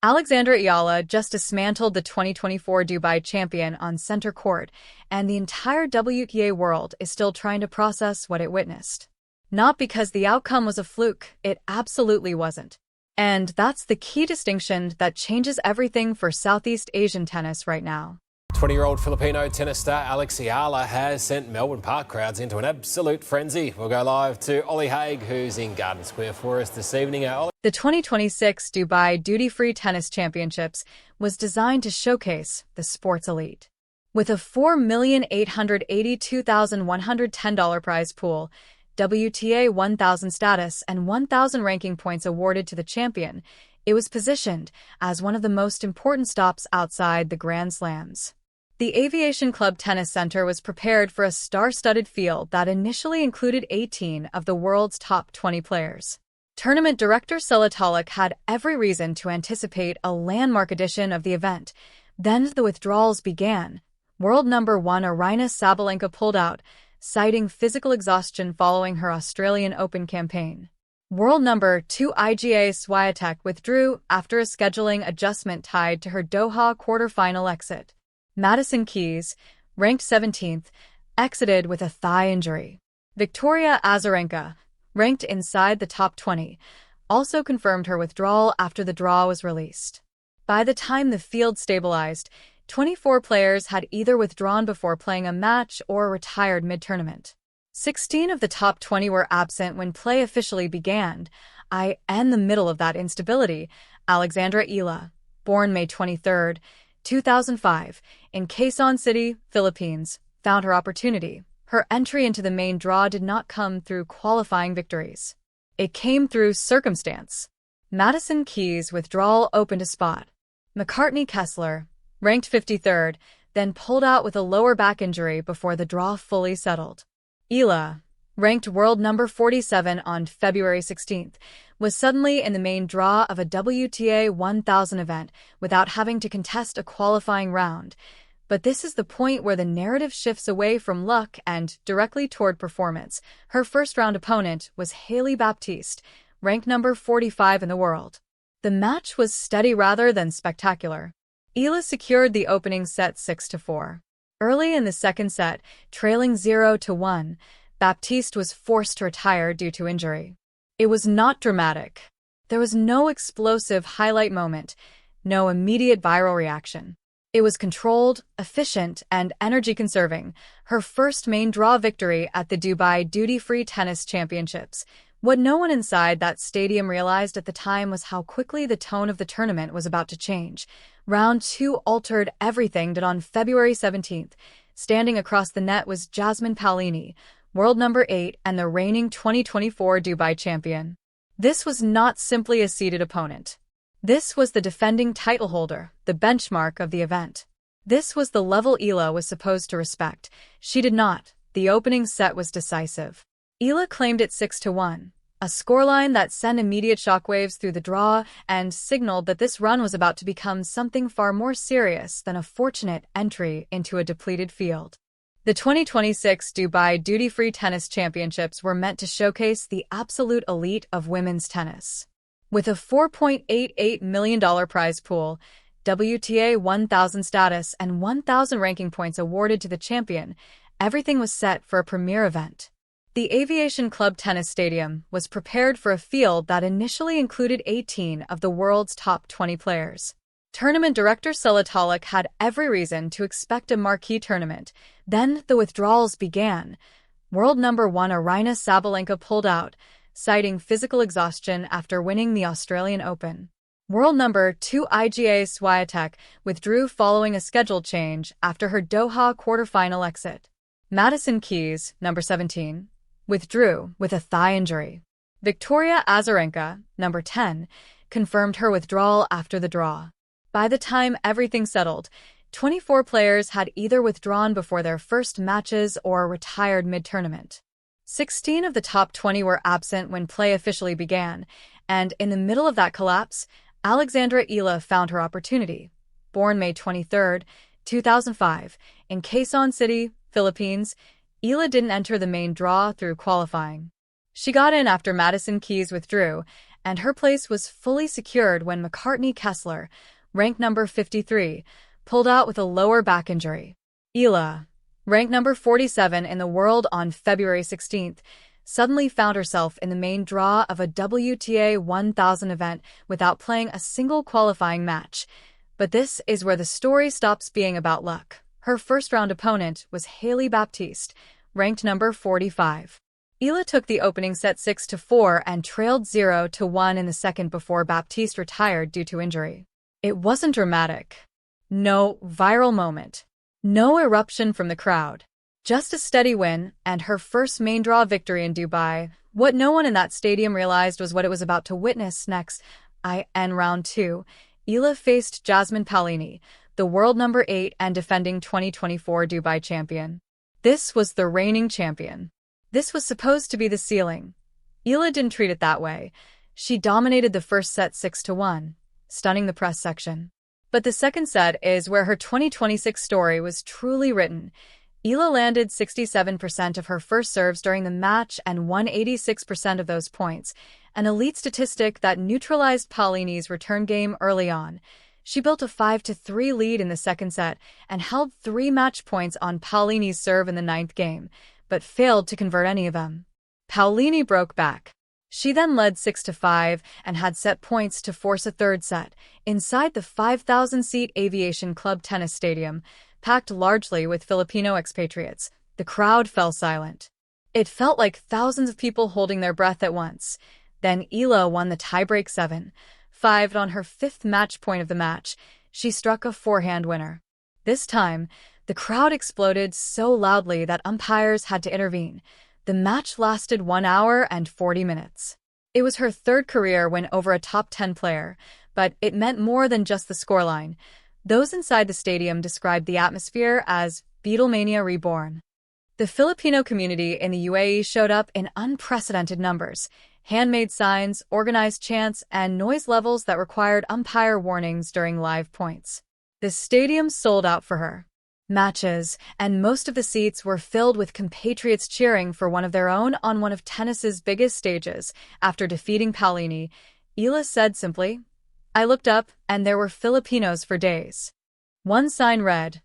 Alexandra Eala just dismantled the 2024 Dubai champion on center court, and the entire WTA world is still trying to process what it witnessed. Not because the outcome was a fluke, it absolutely wasn't. And that's the key distinction that changes everything for Southeast Asian tennis right now. 20-year-old Filipino tennis star Alex Eala has sent Melbourne Park crowds into an absolute frenzy. We'll go live to Ollie Haig, who's in Garden Square for us this evening. Ollie. The 2026 Dubai Duty-Free Tennis Championships was designed to showcase the sports elite. With a $4,882,110 prize pool, WTA 1000 status, and 1,000 ranking points awarded to the champion, it was positioned as one of the most important stops outside the Grand Slams. The Aviation Club Tennis Center was prepared for a star-studded field that initially included 18 of the world's top 20 players. Tournament director Eala had every reason to anticipate a landmark edition of the event. Then the withdrawals began. World number 1 Aryna Sabalenka pulled out, citing physical exhaustion following her Australian Open campaign. World number 2 Iga Swiatek withdrew after a scheduling adjustment tied to her Doha quarterfinal exit. Madison Keys, ranked 17th, exited with a thigh injury. Victoria Azarenka, ranked inside the top 20, also confirmed her withdrawal after the draw was released. By the time the field stabilized, 24 players had either withdrawn before playing a match or retired mid-tournament. 16 of the top 20 were absent when play officially began. In the middle of that instability, Alexandra Eala, born May 23, 2005, in Quezon City, Philippines, found her opportunity. Her entry into the main draw did not come through qualifying victories. It came through circumstance. Madison Keys' withdrawal opened a spot. McCartney Kessler, ranked 53rd, then pulled out with a lower back injury before the draw fully settled. Eala, ranked world number 47 on February 16th, was suddenly in the main draw of a WTA 1000 event without having to contest a qualifying round. But this is the point where the narrative shifts away from luck and directly toward performance. Her first-round opponent was Hailey Baptiste, ranked number 45 in the world. The match was steady rather than spectacular. Eala secured the opening set 6-4. Early in the second set, trailing 0-1, Baptiste was forced to retire due to injury. It was not dramatic. There was no explosive highlight moment, no immediate viral reaction. It was controlled, efficient, and energy-conserving, her first main draw victory at the Dubai Duty-Free Tennis Championships. What no one inside that stadium realized at the time was how quickly the tone of the tournament was about to change. Round 2 altered everything that on February 17th. Standing across the net was Jasmine Paolini, world number 8 and the reigning 2024 Dubai champion. This was not simply a seeded opponent. This was the defending title holder, the benchmark of the event. This was the level Eala was supposed to respect. She did not. The opening set was decisive. Eala claimed it 6-1, a scoreline that sent immediate shockwaves through the draw and signaled that this run was about to become something far more serious than a fortunate entry into a depleted field. The 2026 Dubai Duty-Free Tennis Championships were meant to showcase the absolute elite of women's tennis. With a $4.88 million prize pool, WTA 1000 status, and 1,000 ranking points awarded to the champion, everything was set for a premier event. The Aviation Club Tennis Stadium was prepared for a field that initially included 18 of the world's top 20 players. Tournament director Eala had every reason to expect a marquee tournament. Then the withdrawals began. World number 1 Aryna Sabalenka pulled out, citing physical exhaustion after winning the Australian Open. World number 2 Iga Swiatek withdrew following a schedule change after her Doha quarterfinal exit. Madison Keys, number 17, withdrew with a thigh injury. Victoria Azarenka, number 10, confirmed her withdrawal after the draw. By the time everything settled, 24 players had either withdrawn before their first matches or retired mid-tournament. 16 of the top 20 were absent when play officially began, and in the middle of that collapse, Alexandra Eala found her opportunity. Born May 23, 2005, in Quezon City, Philippines, Eala didn't enter the main draw through qualifying. She got in after Madison Keys withdrew, and her place was fully secured when Kessler, ranked number 53, pulled out with a lower back injury. Eala, ranked number 47 in the world on February 16th, suddenly found herself in the main draw of a WTA 1000 event without playing a single qualifying match. But this is where the story stops being about luck. Her first-round opponent was Hailey Baptiste, ranked number 45. Eala took the opening set 6-4 and trailed 0-1 in the second before Baptiste retired due to injury. It wasn't dramatic. No viral moment. No eruption from the crowd. Just a steady win and her first main draw victory in Dubai. What no one in that stadium realized was what it was about to witness next. In round 2, Eala faced Jasmine Paolini, the world number 8 and defending 2024 Dubai champion. This was the reigning champion. This was supposed to be the ceiling. Eala didn't treat it that way. She dominated the first set 6-1, stunning the press section. But the second set is where her 2026 story was truly written. Eala landed 67% of her first serves during the match and won 86% of those points, an elite statistic that neutralized Paolini's return game early on. She built a 5-3 lead in the second set and held 3 match points on Paolini's serve in the ninth game, but failed to convert any of them. Paolini broke back. She then led 6-5 and had set points to force a third set, inside the 5,000-seat Aviation Club tennis stadium, packed largely with Filipino expatriates. The crowd fell silent. It felt like thousands of people holding their breath at once. Then Eala won the tiebreak 7-5 on her 5th match point of the match. She struck a forehand winner. This time, the crowd exploded so loudly that umpires had to intervene. The match lasted 1 hour and 40 minutes. It was her third career win over a top 10 player, but it meant more than just the scoreline. Those inside the stadium described the atmosphere as Beatlemania reborn. The Filipino community in the UAE showed up in unprecedented numbers. Handmade signs, organized chants, and noise levels that required umpire warnings during live points. The stadium sold out for her. Matches, and most of the seats were filled with compatriots cheering for one of their own on one of tennis's biggest stages. After defeating Paolini, Eala said simply, "I looked up, and there were Filipinos for days." One sign read,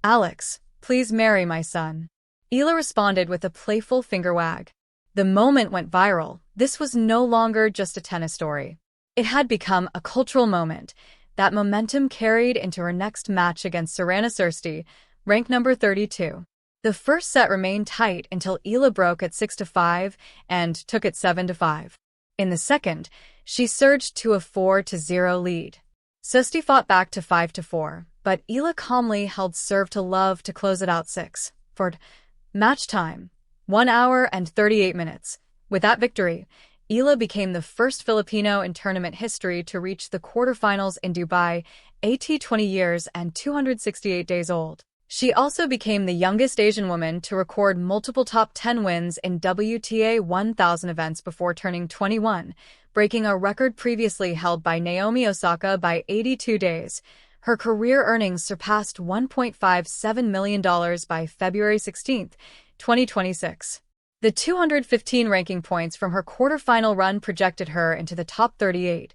"Alex, please marry my son." Eala responded with a playful finger wag. The moment went viral. This was no longer just a tennis story. It had become a cultural moment. That momentum carried into her next match against Serena Sirsti, ranked number 32. The first set remained tight until Eala broke at 6-5 and took it 7-5. In the second, she surged to a 4-0 lead. Sirsti fought back to 5-4, but Eala calmly held serve to love to close it out 6-4. Match time, 1 hour and 38 minutes. With that victory, Eala became the first Filipino in tournament history to reach the quarterfinals in Dubai, 20 years and 268 days old. She also became the youngest Asian woman to record multiple top 10 wins in WTA 1000 events before turning 21, breaking a record previously held by Naomi Osaka by 82 days. Her career earnings surpassed $1.57 million by February 16, 2026. The 215 ranking points from her quarterfinal run projected her into the top 38,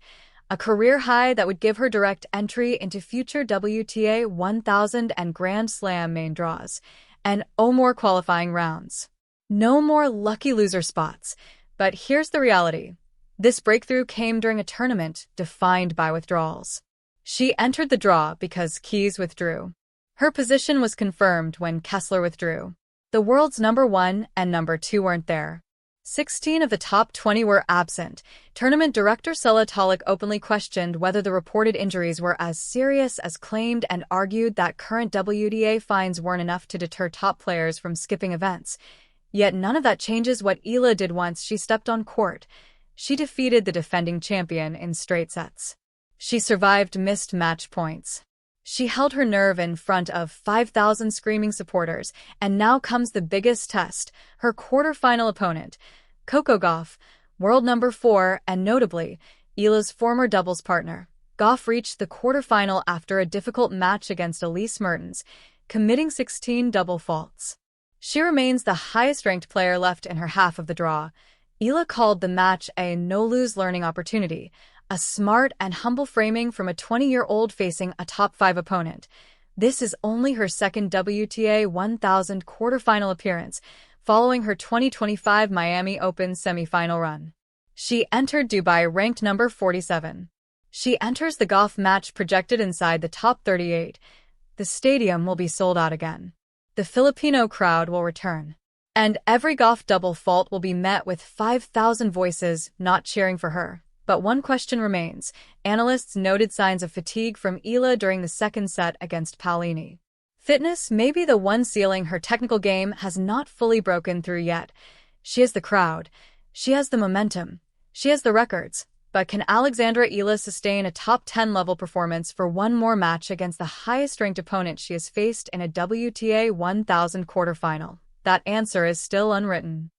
a career high that would give her direct entry into future WTA 1000 and Grand Slam main draws. And no more qualifying rounds. No more lucky loser spots. But here's the reality. This breakthrough came during a tournament defined by withdrawals. She entered the draw because Keys withdrew. Her position was confirmed when Kessler withdrew. The world's number 1 and number 2 weren't there. 16 of the top 20 were absent. Tournament director Eala Talik openly questioned whether the reported injuries were as serious as claimed and argued that current WTA fines weren't enough to deter top players from skipping events. Yet none of that changes what Eala did once she stepped on court. She defeated the defending champion in straight sets. She survived missed match points. She held her nerve in front of 5,000 screaming supporters, and now comes the biggest test. Her quarterfinal opponent, Coco Gauff, world number 4, and notably, Eala's former doubles partner. Gauff reached the quarterfinal after a difficult match against Elise Mertens, committing 16 double faults. She remains the highest-ranked player left in her half of the draw. Eala called the match a no-lose learning opportunity, a smart and humble framing from a 20-year-old facing a top-5 opponent. This is only her second WTA 1000 quarterfinal appearance, following her 2025 Miami Open semifinal run. She entered Dubai ranked number 47. She enters the golf match projected inside the top 38. The stadium will be sold out again. The Filipino crowd will return. And every golf double fault will be met with 5,000 voices not cheering for her. But one question remains. Analysts noted signs of fatigue from Eala during the second set against Paolini. Fitness may be the one ceiling her technical game has not fully broken through yet. She has the crowd. She has the momentum. She has the records. But can Alexandra Eala sustain a top 10 level performance for one more match against the highest-ranked opponent she has faced in a WTA 1000 quarterfinal? That answer is still unwritten.